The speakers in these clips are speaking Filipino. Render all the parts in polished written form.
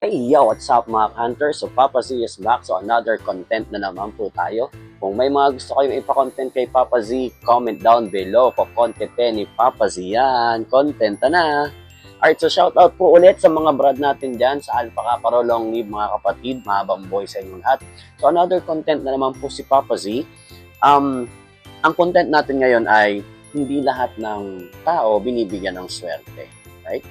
Hey, yo, what's up mga hunters? So, Papa Z is back. So, another content na naman po tayo. Kung may mga gusto kayong ipa-content kay Papa Z, comment down below. Content ni Papa Z yan. Content na. Alright, so shoutout po ulit sa mga brad natin dyan sa Alpha Kappa Long Live mga kapatid, mahabang boy sa inyong lahat. So, another content na naman po si Papa Z. Ang content natin ngayon ay hindi lahat ng tao binibigyan ng swerte. Right?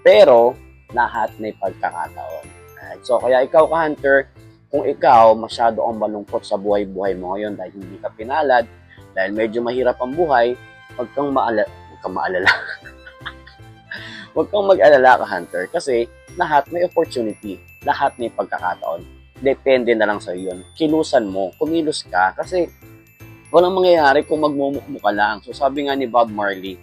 Pero, lahat may pagkakataon. Alright, so, kaya ikaw ka-hunter, kung ikaw masyado ang malungkot sa buhay-buhay mo ngayon dahil hindi ka pinalad, dahil medyo mahirap ang buhay, huwag kang maalala. Huwag kang mag-alala ka-hunter kasi lahat may opportunity, lahat may pagkakataon. Depende na lang sa yun. Kilusan mo, kumilos ka kasi walang mangyayari kung magmumukmo ka lang. So sabi nga ni Bob Marley,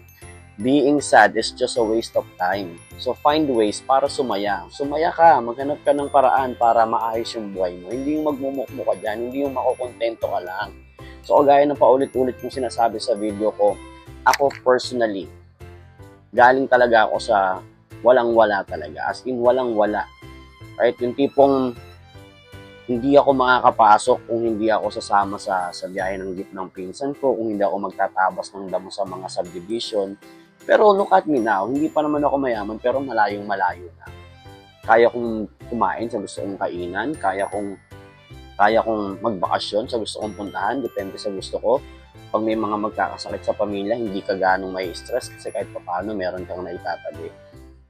being sad is just a waste of time. So find ways para sumaya. Sumaya ka, maghanap ka ng paraan para maayos yung buhay mo. Hindi yung magmumukmo ka dyan, hindi yung makukontento ka lang. So gaya ng paulit-ulit kong sinasabi sa video ko, ako personally, galing talaga ako sa walang-wala talaga. As in, walang-wala. Right? Yung tipong hindi ako makakapasok kung hindi ako sasama sa biyahe ng jeep ng pinsan ko, kung hindi ako magtatabas ng damo sa mga subdivision. Pero look at me now, hindi pa naman ako mayaman pero malayong malayo na. Kaya kong kumain sa gusto kong kainan, kaya kong magbakasyon sa gusto kong puntahan, depende sa gusto ko. Pag may mga magkakasakit sa pamilya, hindi ka ganong may stress kasi kahit paano meron kang naitatabi.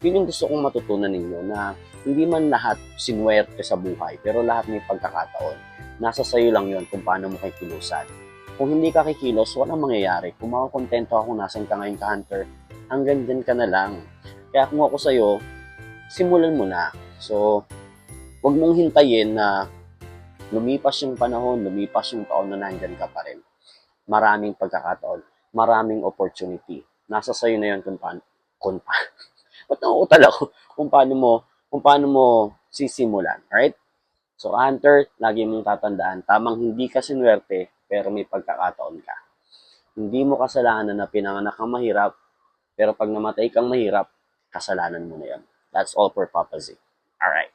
Yun yung gusto kong matutunan ninyo na hindi man lahat sinuwerte sa buhay, pero lahat may pagkakataon. Nasa sayo lang yun kung paano mo kikilusan. Kung hindi ka kikilos, walang mangyayari. Kung makakontento ako nasan ka ngayon ka-hunter, hanggang dyan ka na lang. Kaya kung ako sa'yo, simulan mo na. So, wag mong hintayin na lumipas yung panahon, lumipas yung taon na nandyan ka pa rin. Maraming pagkakataon, maraming opportunity. Nasa sayo na yun kung paano. Ba't nauutal ako? Kung paano mo sisimulan, right? So, hunter, lagi mong tatandaan, tamang hindi ka sinuwerte, pero may pagkakataon ka. Hindi mo kasalanan na pinanganak kang mahirap, pero pag namatay kang mahirap, kasalanan mo na yan. That's all for Papa Z. Alright.